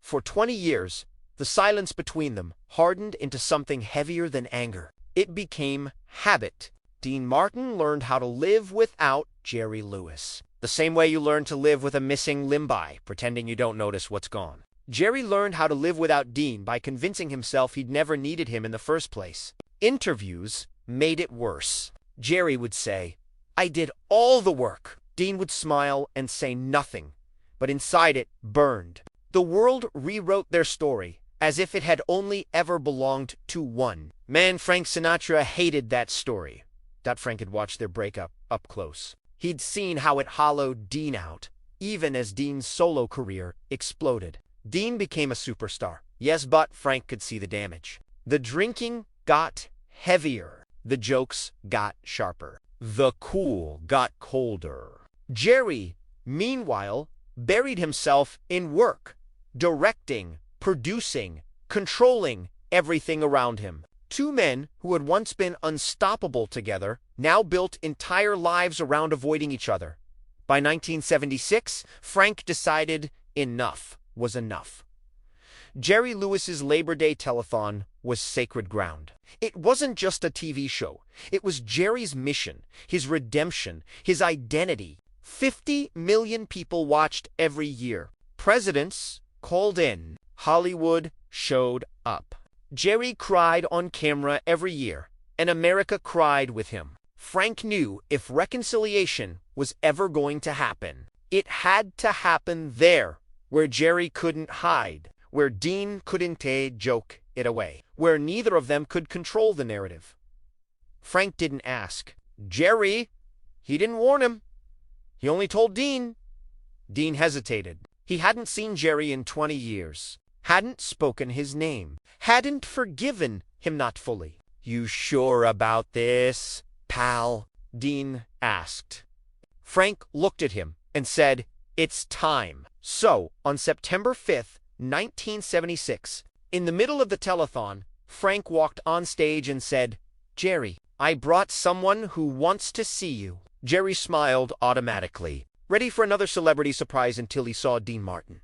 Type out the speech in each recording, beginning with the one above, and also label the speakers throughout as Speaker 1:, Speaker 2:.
Speaker 1: For 20 years, the silence between them hardened into something heavier than anger. It became habit. Dean Martin learned how to live without Jerry Lewis. The same way you learn to live with a missing limb by pretending you don't notice what's gone. Jerry learned how to live without Dean by convincing himself he'd never needed him in the first place. Interviews made it worse. Jerry would say, "I did all the work." Dean would smile and say nothing, but inside it burned. The world rewrote their story as if it had only ever belonged to one man. Frank Sinatra hated that story. Frank had watched their breakup up close. He'd seen how it hollowed Dean out, even as Dean's solo career exploded. Dean became a superstar. Yes, but Frank could see the damage. The drinking got heavier. The jokes got sharper. The cool got colder. Jerry, meanwhile, buried himself in work, directing, producing, controlling everything around him. Two men who had once been unstoppable together now built entire lives around avoiding each other. By 1976, Frank decided enough was enough. Jerry Lewis's Labor Day telethon was sacred ground. It wasn't just a TV show. It was Jerry's mission, his redemption, his identity. 50 million people watched every year. Presidents called in. Hollywood showed up. Jerry cried on camera every year, and America cried with him. Frank knew if reconciliation was ever going to happen, it had to happen there, where Jerry couldn't hide, where Dean couldn't joke it away, where neither of them could control the narrative. Frank didn't ask Jerry. He didn't warn him. He only told Dean. Dean hesitated. He hadn't seen Jerry in 20 years, hadn't spoken his name, hadn't forgiven him, not fully. "You sure about this, pal?" Dean asked. Frank looked at him and said, "It's time." So, on September 5th, 1976, in the middle of the telethon, Frank walked on stage and said, "Jerry, I brought someone who wants to see you." Jerry smiled automatically, ready for another celebrity surprise until he saw Dean Martin.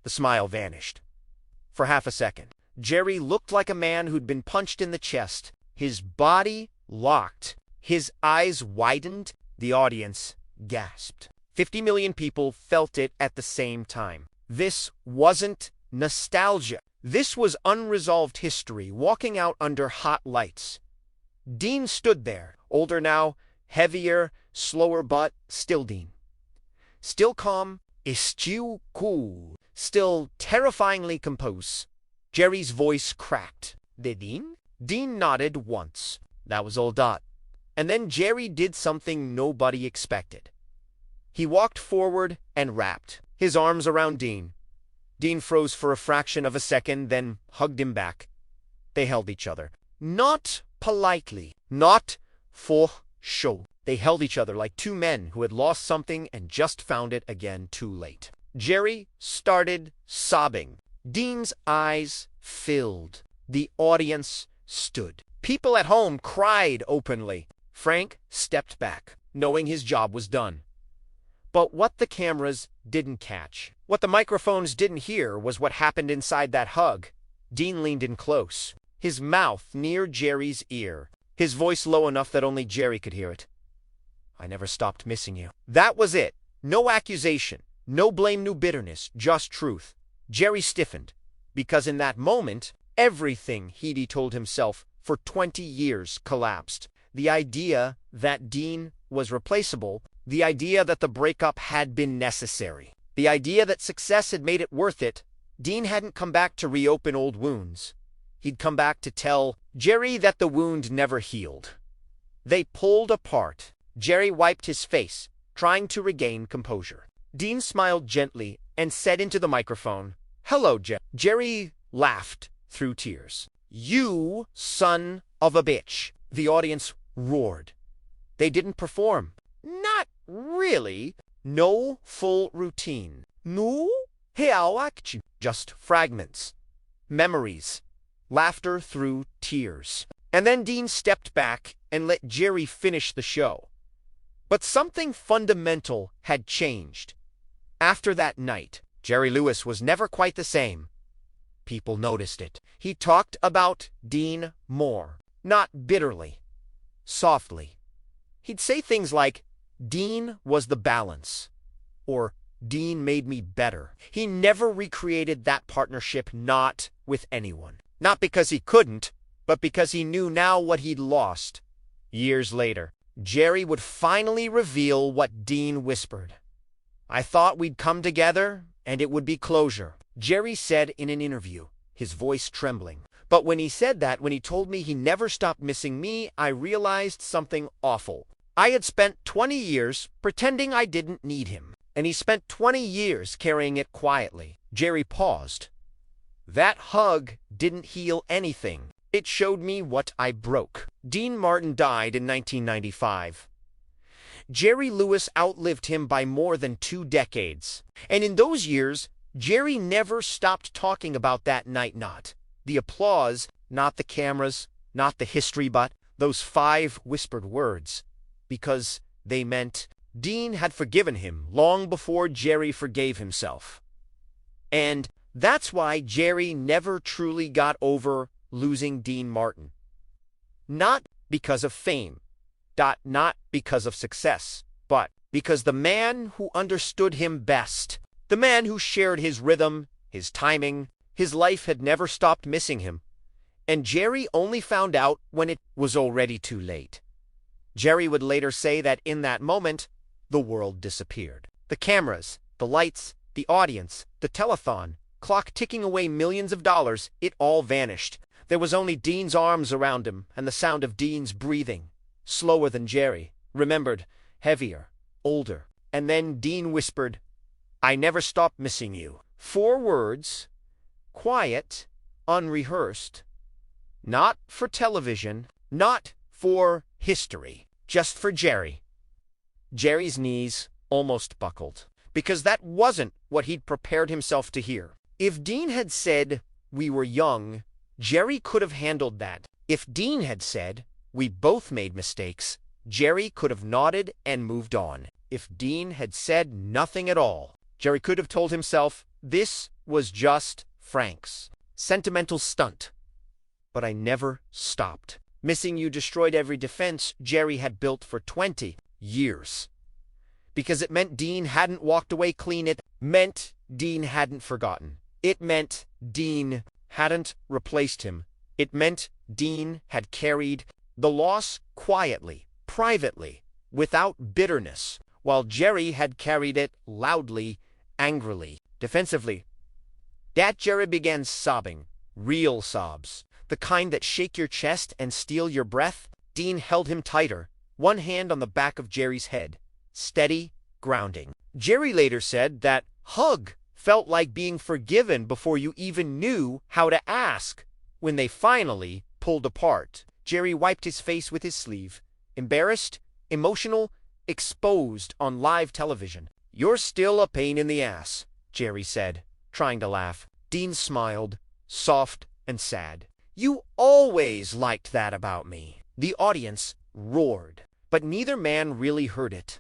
Speaker 1: The smile vanished. For half a second, Jerry looked like a man who'd been punched in the chest. His body locked. His eyes widened. The audience gasped. 50 million people felt it at the same time. This wasn't nostalgia. This was unresolved history walking out under hot lights. Dean stood there, older now, heavier, slower, but still Dean. Still calm, still cool, still terrifyingly composed. Jerry's voice cracked. "Did Dean?" Dean nodded once. That was all. And then Jerry did something nobody expected. He walked forward and rapped, his arms around Dean. Dean froze for a fraction of a second, then hugged him back. They held each other. Not politely, not for show. They held each other like two men who had lost something and just found it again too late. Jerry started sobbing. Dean's eyes filled. The audience stood. People at home cried openly. Frank stepped back, knowing his job was done. But what the cameras didn't catch, what the microphones didn't hear, was what happened inside that hug. Dean leaned in close, his mouth near Jerry's ear, his voice low enough that only Jerry could hear it. "I never stopped missing you." That was it. No accusation, no blame, no bitterness, just truth. Jerry stiffened, because in that moment, everything he'd told himself for 20 years collapsed. The idea that Dean was replaceable, the idea that the breakup had been necessary, the idea that success had made it worth it. Dean hadn't come back to reopen old wounds. He'd come back to tell Jerry that the wound never healed. They pulled apart. Jerry wiped his face, trying to regain composure. Dean smiled gently and said into the microphone, "Hello, Jerry." Jerry laughed through tears. "You son of a bitch." The audience roared. They didn't perform. Not really. No full routine. No real action. Just fragments. Memories. Laughter through tears. And then Dean stepped back and let Jerry finish the show. But something fundamental had changed. After that night, Jerry Lewis was never quite the same. people noticed it. He talked about Dean more, not bitterly, softly. He'd say things like, "Dean was the balance," or "Dean made me better." He never recreated that partnership, not with anyone. Not because he couldn't, but because he knew now what he'd lost. Years later, Jerry would finally reveal what Dean whispered. "I thought we'd come together, and it would be closure," Jerry said in an interview, his voice trembling. "But when he said that, when he told me he never stopped missing me, I realized something awful. I had spent 20 years pretending I didn't need him, and he spent 20 years carrying it quietly." Jerry paused. "That hug didn't heal anything. It showed me what I broke." Dean Martin died in 1995. Jerry Lewis outlived him by more than 2 decades. And in those years, Jerry never stopped talking about that night. Not the applause, not the cameras, not the history, but those 5 whispered words. Because they meant Dean had forgiven him long before Jerry forgave himself. And that's why Jerry never truly got over losing Dean Martin. Not because of fame, not because of success, but because the man who understood him best, the man who shared his rhythm, his timing, his life had never stopped missing him. And Jerry only found out when it was already too late. Jerry would later say that in that moment, the world disappeared. The cameras, the lights, the audience, the telethon, clock ticking away millions of dollars, it all vanished. There was only Dean's arms around him and the sound of Dean's breathing, slower than Jerry, remembered, heavier, older. And then Dean whispered, "I never stopped missing you." 4 words, quiet, unrehearsed. Not for television, not for history. Just for Jerry. Jerry's knees almost buckled, because that wasn't what he'd prepared himself to hear. If Dean had said, "We were young," Jerry could have handled that. If Dean had said, "We both made mistakes," Jerry could have nodded and moved on. If Dean had said nothing at all, Jerry could have told himself, "This was just Frank's sentimental stunt." But I never stopped. Missing you destroyed every defense Jerry had built for 20 years. Because it meant Dean hadn't walked away clean. It meant Dean hadn't forgotten. It meant Dean hadn't replaced him. It meant Dean had carried the loss quietly, privately, without bitterness, while Jerry had carried it loudly, angrily, defensively. That Jerry began sobbing, real sobs. The kind that shake your chest and steal your breath. Dean held him tighter, one hand on the back of Jerry's head, steady, grounding. Jerry later said that hug felt like being forgiven before you even knew how to ask. When they finally pulled apart, Jerry wiped his face with his sleeve, embarrassed, emotional, exposed on live television. "You're still a pain in the ass," Jerry said, trying to laugh. Dean smiled, soft and sad. "You always liked that about me." The audience roared, but neither man really heard it.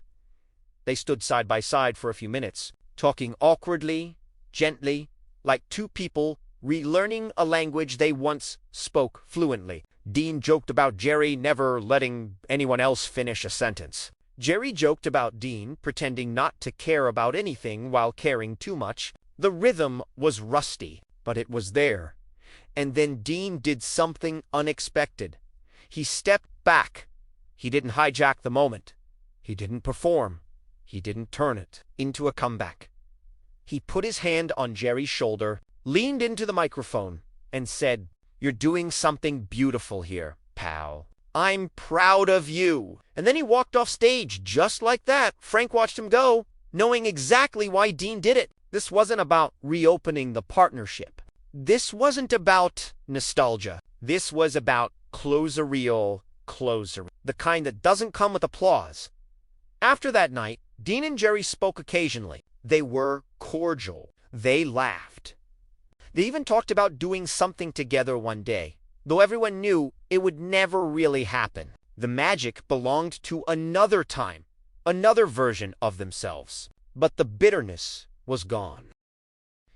Speaker 1: They stood side by side for a few minutes, talking awkwardly, gently, like 2 people relearning a language they once spoke fluently. Dean joked about Jerry never letting anyone else finish a sentence. Jerry joked about Dean pretending not to care about anything while caring too much. The rhythm was rusty, but it was there. And then Dean did something unexpected. He stepped back. He didn't hijack the moment. He didn't perform. He didn't turn it into a comeback. He put his hand on Jerry's shoulder, leaned into the microphone, and said, "You're doing something beautiful here, pal. I'm proud of you." And then he walked off stage just like that. Frank watched him go, knowing exactly why Dean did it. This wasn't about reopening the partnership. This wasn't about nostalgia. This was about closer-real closer, the kind that doesn't come with applause. After that night, Dean and Jerry spoke occasionally. They were cordial. They laughed. They even talked about doing something together one day, though everyone knew it would never really happen. The magic belonged to another time, another version of themselves. But the bitterness was gone.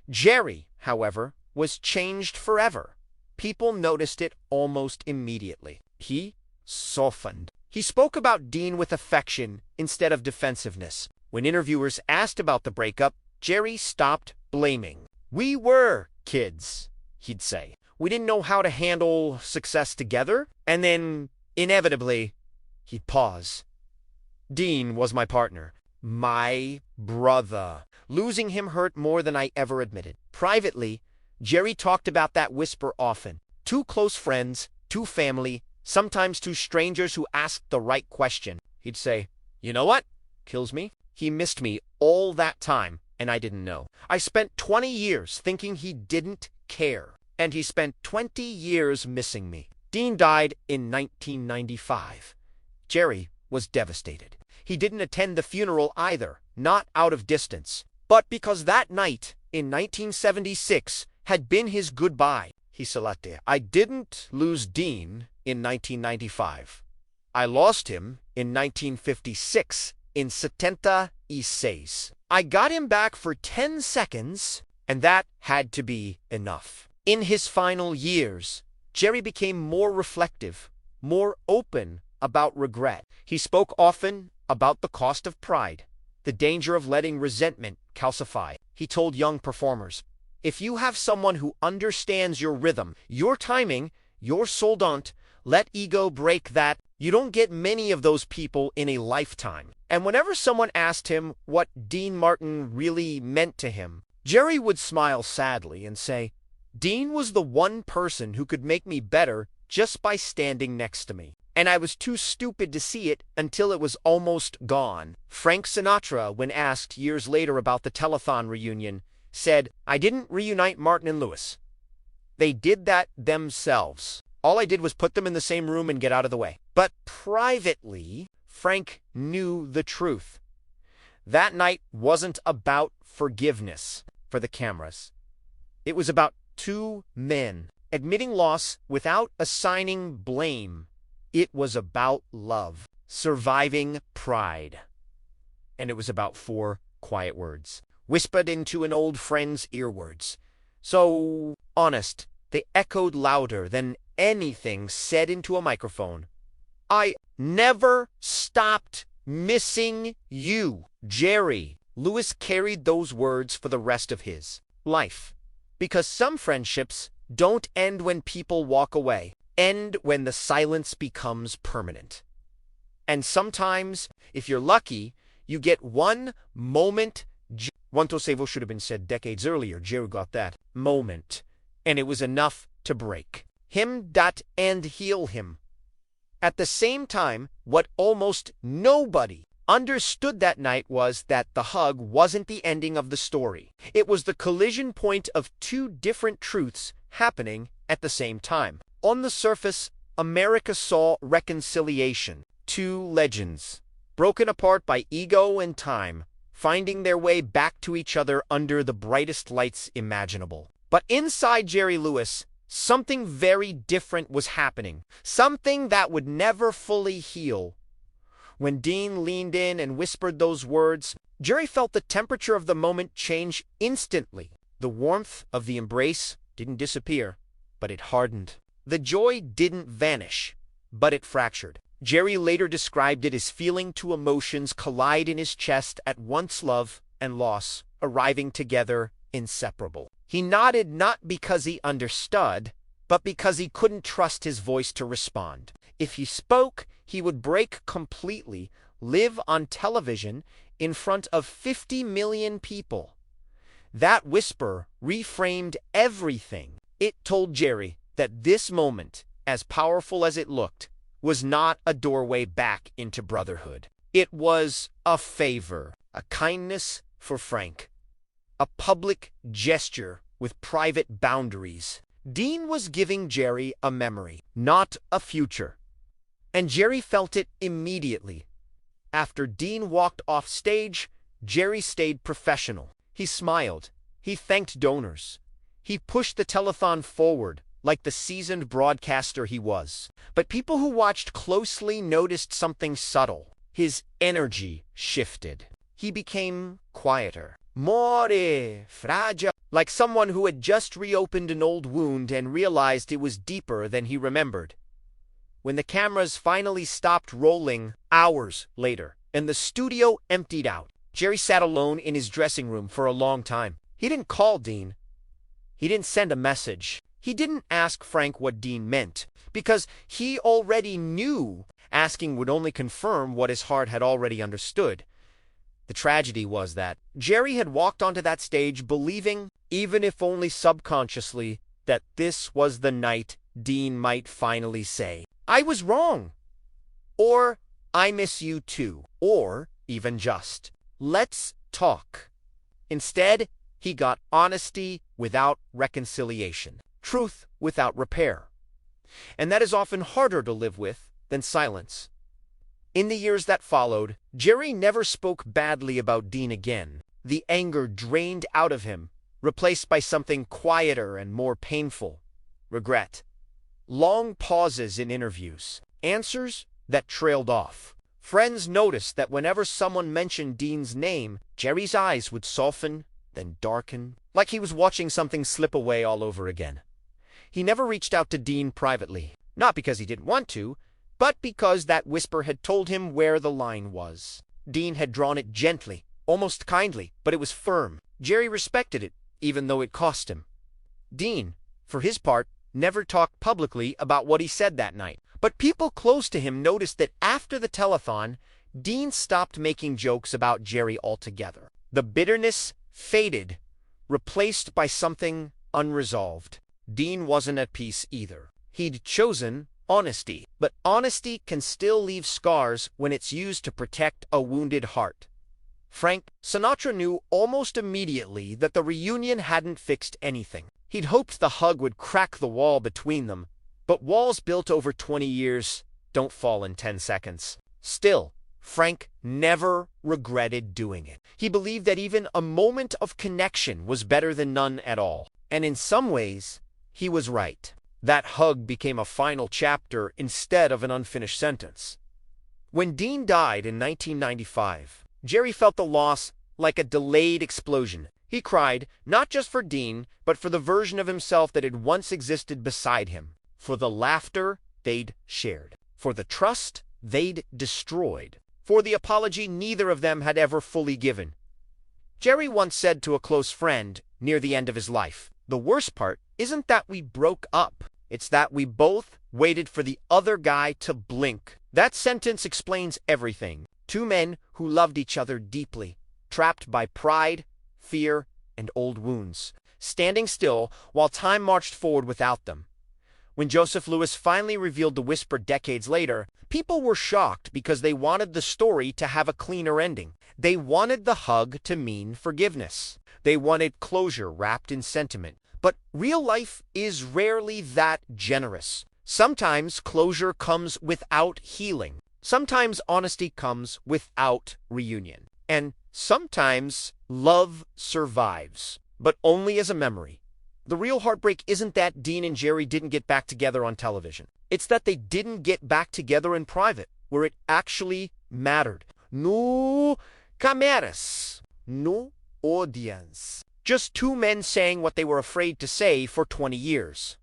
Speaker 1: Jerry, however, was changed forever. People noticed it almost immediately. He softened. He spoke about Dean with affection instead of defensiveness. When interviewers asked about the breakup, Jerry stopped blaming. "We were kids," he'd say. "We didn't know how to handle success together." And then, inevitably, he'd pause. "Dean was my partner. My brother." Losing him hurt more than I ever admitted. Privately, Jerry talked about that whisper often. Two close friends, two family, sometimes two strangers who asked the right question. He'd say, "You know what kills me? He missed me all that time, and I didn't know. I spent 20 years thinking he didn't care, and he spent 20 years missing me." Dean died in 1995. Jerry was devastated. He didn't attend the funeral either, not out of distance, but because that night in 1976 had been his goodbye. He said, "I didn't lose Dean in 1995. I lost him in 1956 in 76. I got him back for 10 seconds, and that had to be enough." In his final years, Jerry became more reflective, more open about regret. He spoke often about the cost of pride, the danger of letting resentment calcify. He told young performers, "If you have someone who understands your rhythm, your timing, your soul, don't let ego break that. You don't get many of those people in a lifetime." And whenever someone asked him what Dean Martin really meant to him, Jerry would smile sadly and say, "Dean was the one person who could make me better just by standing next to me. And I was too stupid to see it until it was almost gone." Frank Sinatra, when asked years later about the telethon reunion, said, "I didn't reunite Martin and Lewis. They did that themselves. All I did was put them in the same room and get out of the way." But privately, Frank knew the truth. That night wasn't about forgiveness for the cameras. It was about two men admitting loss without assigning blame. It was about love, surviving pride. And it was about 4 quiet words, whispered into an old friend's earwords. So honest, they echoed louder than anything said into a microphone. "I never stopped missing you, Jerry." Lewis carried those words for the rest of his life. Because some friendships don't end when people walk away, end when the silence becomes permanent. And sometimes, if you're lucky, you get one moment. Wantosevo should have been said decades earlier. Jerry got that moment, and it was enough to break him and heal him. At the same time, what almost nobody understood that night was that the hug wasn't the ending of the story. It was the collision point of two different truths happening at the same time. On the surface, America saw reconciliation. Two legends, broken apart by ego and time, finding their way back to each other under the brightest lights imaginable. But inside Jerry Lewis, something very different was happening, something that would never fully heal. When Dean leaned in and whispered those words, Jerry felt the temperature of the moment change instantly. The warmth of the embrace didn't disappear, but it hardened. The joy didn't vanish, but it fractured. Jerry later described it as feeling two emotions collide in his chest at once, love and loss, arriving together inseparable. He nodded not because he understood, but because he couldn't trust his voice to respond. If he spoke, he would break completely, live on television in front of 50 million people. That whisper reframed everything. It told Jerry that this moment, as powerful as it looked, was not a doorway back into brotherhood. It was a favor, a kindness for Frank, a public gesture with private boundaries. Dean was giving Jerry a memory, not a future. And Jerry felt it immediately. After Dean walked off stage, Jerry stayed professional. He smiled. He thanked donors. He pushed the telethon forward, like the seasoned broadcaster he was. But people who watched closely noticed something subtle. His energy shifted. He became quieter. more fragile, like someone who had just reopened an old wound and realized it was deeper than he remembered. When the cameras finally stopped rolling hours later and the studio emptied out, Jerry sat alone in his dressing room for a long time. He didn't call Dean. He didn't send a message. He didn't ask Frank what Dean meant, because he already knew asking would only confirm what his heart had already understood. The tragedy was that Jerry had walked onto that stage believing, even if only subconsciously, that this was the night Dean might finally say, "I was wrong," or "I miss you too," or even just, "Let's talk." Instead, he got honesty without reconciliation, truth without repair. And that is often harder to live with than silence. In the years that followed, Jerry never spoke badly about Dean again. The anger drained out of him, replaced by something quieter and more painful: regret. Long pauses in interviews, answers that trailed off. Friends noticed that whenever someone mentioned Dean's name, Jerry's eyes would soften, then darken, like he was watching something slip away all over again. He never reached out to Dean privately, not because he didn't want to, but because that whisper had told him where the line was. Dean had drawn it gently, almost kindly, but it was firm. Jerry respected it, even though it cost him. Dean, for his part, never talked publicly about what he said that night. But people close to him noticed that after the telethon, Dean stopped making jokes about Jerry altogether. The bitterness faded, replaced by something unresolved. Dean wasn't at peace either. He'd chosen honesty, but honesty can still leave scars when it's used to protect a wounded heart. Frank Sinatra knew almost immediately that the reunion hadn't fixed anything. He'd hoped the hug would crack the wall between them, but walls built over 20 years don't fall in 10 seconds. Still, Frank never regretted doing it. He believed that even a moment of connection was better than none at all. And in some ways, he was right. That hug became a final chapter instead of an unfinished sentence. When Dean died in 1995, Jerry felt the loss like a delayed explosion. He cried, not just for Dean, but for the version of himself that had once existed beside him, for the laughter they'd shared, for the trust they'd destroyed, for the apology neither of them had ever fully given. Jerry once said to a close friend near the end of his life, "The worst part isn't that we broke up, it's that we both waited for the other guy to blink." That sentence explains everything. Two men who loved each other deeply, trapped by pride, fear, and old wounds, standing still while time marched forward without them. When Joseph Lewis finally revealed the whisper decades later, people were shocked because they wanted the story to have a cleaner ending. They wanted the hug to mean forgiveness. They wanted closure wrapped in sentiment. But real life is rarely that generous. Sometimes closure comes without healing. Sometimes honesty comes without reunion. And sometimes love survives, but only as a memory. The real heartbreak isn't that Dean and Jerry didn't get back together on television. It's that they didn't get back together in private, where it actually mattered. No cameras, no audience. Just two men saying what they were afraid to say for 20 years.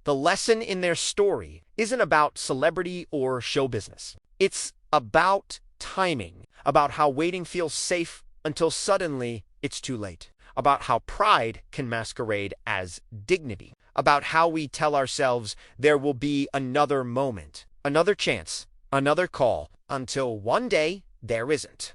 Speaker 1: The lesson in their story isn't about celebrity or show business. It's about timing, about how waiting feels safe until suddenly it's too late, about how pride can masquerade as dignity, about how we tell ourselves there will be another moment, another chance, another call, until one day there isn't.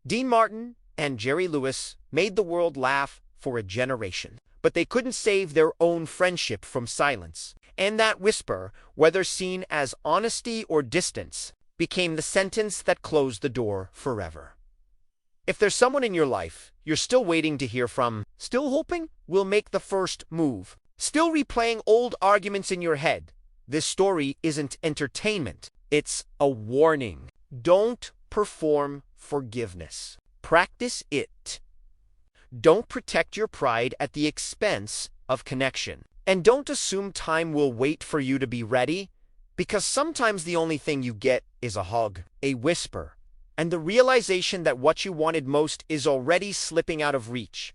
Speaker 1: Dean Martin and Jerry Lewis made the world laugh for a generation, but they couldn't save their own friendship from silence. And that whisper, whether seen as honesty or distance, became the sentence that closed the door forever. If there's someone in your life you're still waiting to hear from, still hoping will make the first move, still replaying old arguments in your head, this story isn't entertainment. It's a warning. Don't perform forgiveness. Practice it. Don't protect your pride at the expense of connection. And don't assume time will wait for you to be ready, because sometimes the only thing you get is a hug, a whisper, and the realization that what you wanted most is already slipping out of reach.